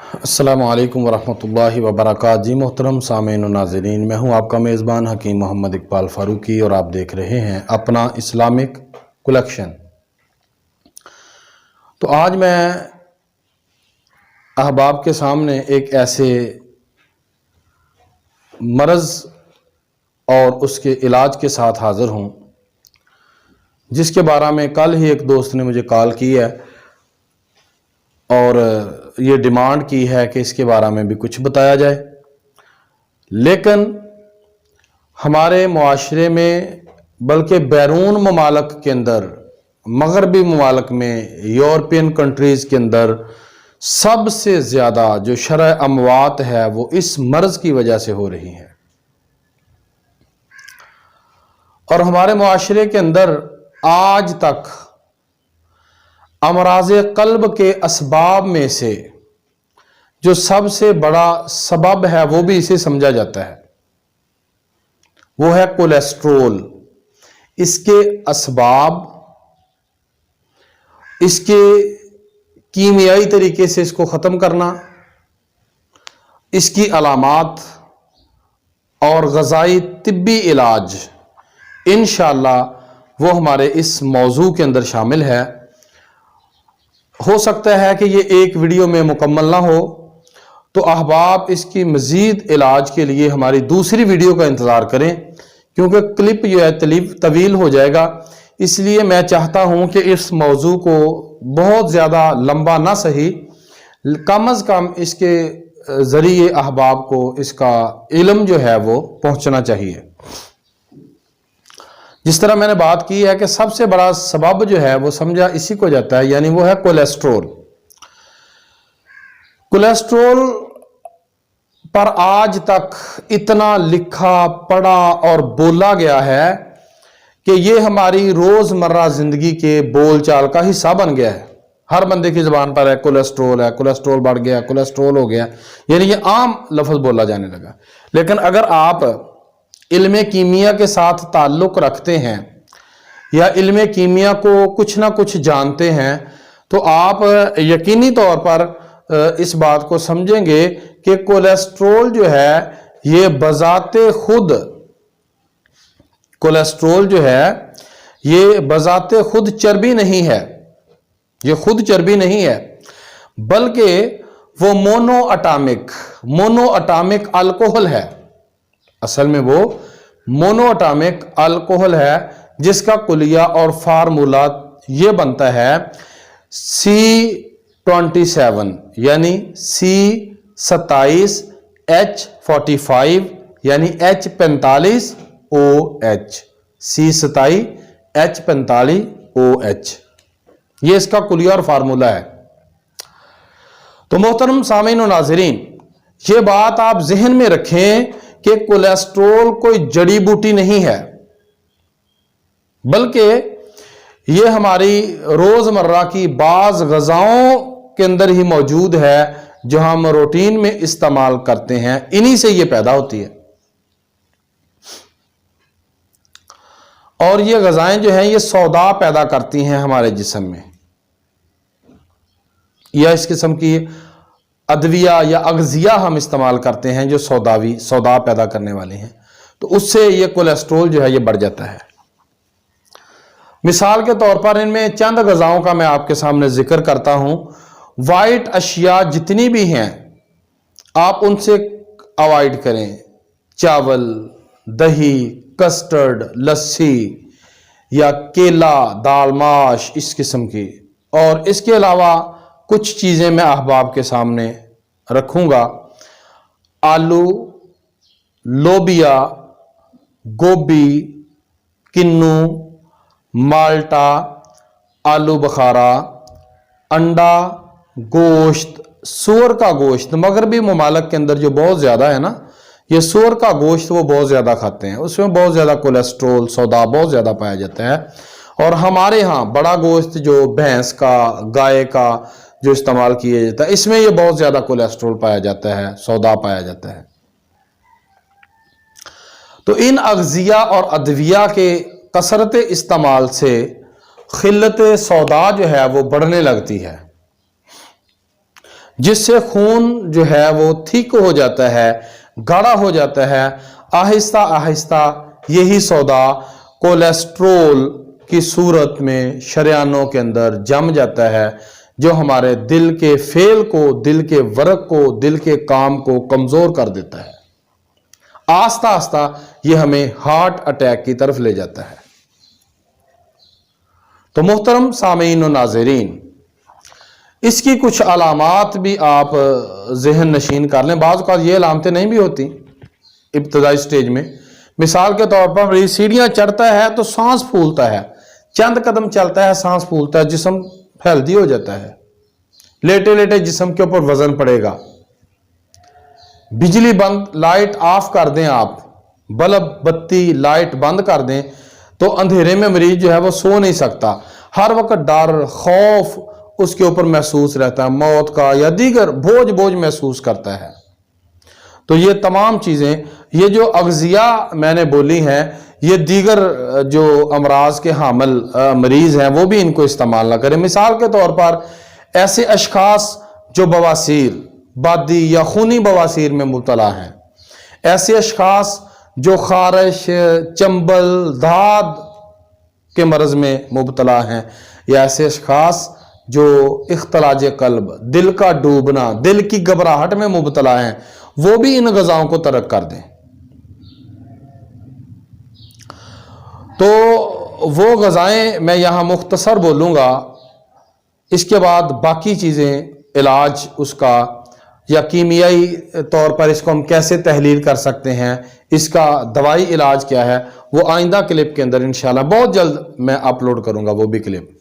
अस्सलामु अलैकुम वरहमतुल्लाहि वबरकातुहू। जी मोहतरम सामीन और नाज़रीन, मैं हूं आपका मेज़बान हकीम मोहम्मद इकबाल फ़ारूकी और आप देख रहे हैं अपना इस्लामिक कलेक्शन। तो आज मैं अहबाब के सामने एक ऐसे मरज़ और उसके इलाज के साथ हाज़िर हूं जिसके बारे में कल ही एक दोस्त ने मुझे कॉल की है और ये डिमांड की है कि इसके बारे में भी कुछ बताया जाए। लेकिन हमारे मुआशरे में बल्कि बैरून ममालक के अंदर, मगरबी ममालक में, यूरोपियन कंट्रीज़ के अंदर सबसे ज़्यादा जो शरअ अमवात है वो इस मर्ज़ की वजह से हो रही है। और हमारे मुआशरे के अंदर आज तक अमराज़े क़ल्ब के असबाब में से जो सबसे बड़ा सबब है वो भी इसे समझा जाता है, वो है कोलेस्ट्रोल। इसके असबाब, इसके कीमियाई तरीके से इसको ख़त्म करना, इसकी अलामात और ग़ज़ाई तिब्बी इलाज इंशाअल्लाह वो हमारे इस मौजू के अंदर शामिल है। हो सकता है कि ये एक वीडियो में मुकम्मल ना हो, तो अहबाब इसकी मज़ीद इलाज के लिए हमारी दूसरी वीडियो का इंतज़ार करें, क्योंकि क्लिप जो है तवील हो जाएगा। इसलिए मैं चाहता हूँ कि इस मौजू को बहुत ज़्यादा लंबा ना सही, कम अज़ कम इसके ज़रिए अहबाब को इसका इल्म जो है वो पहुँचना चाहिए। जिस तरह मैंने बात की है कि सबसे बड़ा सबब जो है वो समझा इसी को जाता है, यानी वो है कोलेस्ट्रोल। कोलेस्ट्रोल पर आज तक इतना लिखा, पढ़ा और बोला गया है कि ये हमारी रोजमर्रा जिंदगी के बोलचाल का हिस्सा बन गया है। हर बंदे की जुबान पर है कोलेस्ट्रोल बढ़ गया, कोलेस्ट्रोल हो गया, यानी ये आम लफ्ज बोला जाने लगा। लेकिन अगर आप इल्म कीमिया के साथ ताल्लुक़ रखते हैं या इल्म कीमिया को कुछ ना कुछ जानते हैं, तो आप यकीनी तौर पर इस बात को समझेंगे कि कोलेस्ट्रोल जो है ये बज़ाते खुद, कोलेस्ट्रोल जो है ये बज़ाते खुद चर्बी नहीं है, ये खुद चर्बी नहीं है, बल्कि वो मोनोअटामिक अल्कोहल है। असल में वो मोनोअटामिक अल्कोहल है जिसका कुलिया और फार्मूला ये बनता है C27 यानी C27H45 यानी H45OH, C27H45OH, ये इसका कुलिया और फार्मूला है। तो मोहतरम सामीन और नाज़रीन, ये बात आप जहन में रखें कि कोलेस्ट्रोल कोई जड़ी बूटी नहीं है, बल्कि ये हमारी रोजमर्रा की बाज ग़िज़ाओं के अंदर ही मौजूद है जो हम रूटीन में इस्तेमाल करते हैं, इन्हीं से ये पैदा होती है। और ये ग़िज़ाएं जो हैं ये सौदा पैदा करती हैं हमारे जिस्म में, या इस किस्म की अदविया या अग़ज़िया हम इस्तेमाल करते हैं जो सौदा पैदा करने वाले हैं, तो उससे ये कोलेस्ट्रोल जो है ये बढ़ जाता है। मिसाल के तौर पर इनमें चंद ग़िज़ाओं का मैं आपके सामने जिक्र करता हूं। वाइट अशिया जितनी भी हैं आप उनसे अवॉइड करें। चावल, दही, कस्टर्ड, लस्सी या केला, दाल माश, इस किस्म की। और इसके अलावा कुछ चीज़ें मैं अहबाब के सामने रखूँगा। आलू, लोबिया, गोभी, किन्नू, माल्टा, आलू बुखारा, अंडा, गोश्त, सूअर का गोश्त। मगरबी ममालिक के अंदर जो बहुत ज़्यादा है ना, ये सूअर का गोश्त वो बहुत ज़्यादा खाते हैं, उसमें बहुत ज़्यादा कोलेस्ट्रोल, सौदा बहुत ज़्यादा पाया जाता है। और हमारे यहाँ बड़ा गोश्त जो भैंस का, गाय का जो इस्तेमाल किया जाता है, इसमें ये बहुत ज़्यादा कोलेस्ट्रोल पाया जाता है, सौदा पाया जाता है। तो इन अग़ज़िया और अदविया के कसरत इस्तेमाल से खिल्लत सौदा जो है वो बढ़ने लगती है। जिससे खून जो है वो थिक हो जाता है, गाढ़ा हो जाता है। आहिस्ता आहिस्ता यही सौदा कोलेस्ट्रोल की सूरत में शरियानों के अंदर जम जाता है, जो हमारे दिल के फेल को, दिल के वर्क को, दिल के काम को कमजोर कर देता है। आस्ता आस्ता ये हमें हार्ट अटैक की तरफ ले जाता है। तो मोहतरम सामीन और नाज़रीन, इसकी कुछ अलामात भी आप जहन नशीन कर लें। बाज़ औक़ात ये अलामतें नहीं भी होती इब्तदाई स्टेज में। मिसाल के तौर पर मरीज सीढ़ियाँ चढ़ता है तो सांस फूलता है, चंद कदम चलता है सांस फूलता है, जिस्म हेल्दी हो जाता है। लेटे लेटे जिस्म के ऊपर वजन पड़ेगा। बिजली बंद, लाइट ऑफ कर दें आप, बल्ब बत्ती लाइट बंद कर दें तो अंधेरे में मरीज जो है वो सो नहीं सकता। हर वक्त डर खौफ उसके ऊपर महसूस रहता है, मौत का या दीगर बोझ महसूस करता है। तो ये तमाम चीज़ें, ये जो अग़ज़िया मैंने बोली हैं, ये दीगर जो अमराज के हामिल मरीज़ हैं वो भी इनको इस्तेमाल ना करें। मिसाल के तौर पर ऐसे अशखास जो बवासीर, बादी या खूनी बवासीर में मुब्तला हैं, ऐसे अशखास जो खारिश, चंबल, दाद के मरज़ में मुब्तला हैं, या ऐसे अशखास जो इख्तलाज कल्ब, दिल का डूबना, दिल की घबराहट में मुब्तला हैं, वो भी इन ग़िज़ाओं को तर्क कर दें। तो वो ग़िज़ाएं मैं यहाँ मुख्तसर बोलूँगा, इसके बाद बाकी चीज़ें इलाज उसका या कीमियाई तौर पर इसको हम कैसे तहलील कर सकते हैं, इसका दवाई इलाज क्या है, वो आइंदा क्लिप के अंदर इंशाल्लाह बहुत जल्द मैं अपलोड करूँगा वो भी क्लिप।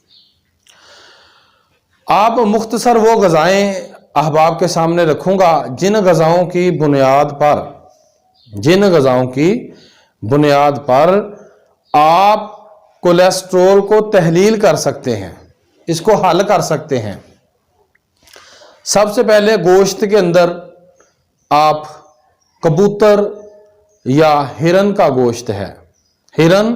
आप मुख्तसर वो ग़िज़ाएं अहबाब के सामने रखूँगा जिन ग़िज़ाओं की बुनियाद पर आप कोलेस्ट्रोल को तहलील कर सकते हैं, इसको हल कर सकते हैं। सबसे पहले गोश्त के अंदर आप कबूतर या हिरन का गोश्त है, हिरन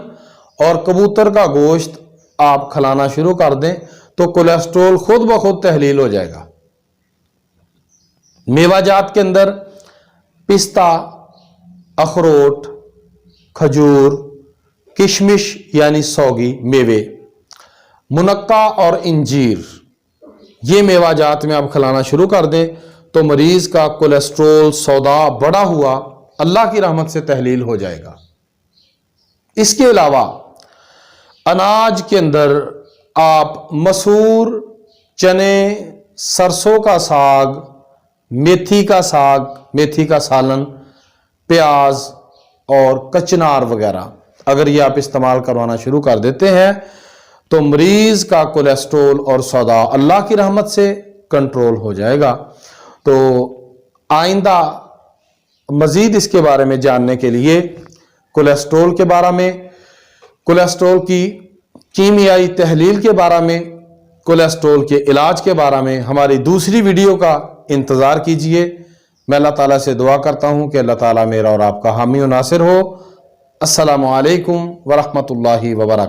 और कबूतर का गोश्त आप खिलाना शुरू कर दें तो कोलेस्ट्रोल खुद ब खुद तहलील हो जाएगा। मेवाजात के अंदर पिस्ता, अखरोट, खजूर, किशमिश यानी सौगी मेवे, मुनक्का और इंजीर, ये मेवाजात में आप खिलाना शुरू कर दें तो मरीज का कोलेस्ट्रोल सौदा बढ़ा हुआ अल्लाह की रहमत से तहलील हो जाएगा। इसके अलावा अनाज के अंदर आप मसूर, चने, सरसों का साग, मेथी का सालन, प्याज और कचनार वगैरह अगर ये आप इस्तेमाल करवाना शुरू कर देते हैं तो मरीज का कोलेस्ट्रोल और सौदा अल्लाह की रहमत से कंट्रोल हो जाएगा। तो आइंदा मजीद इसके बारे में जानने के लिए कोलेस्ट्रोल के बारे में, कोलेस्ट्रोल की कीमियाई तहलील के बारे में, कोलेस्ट्रोल के इलाज के बारे में हमारी दूसरी वीडियो का इंतज़ार कीजिए। मैं अल्लाह ताला से दुआ करता हूँ कि अल्लाह ताला मेरा और आपका हामी और नासिर हो। अस्सलामु अलैकुम व रहमतुल्लाहि व बरकातहू।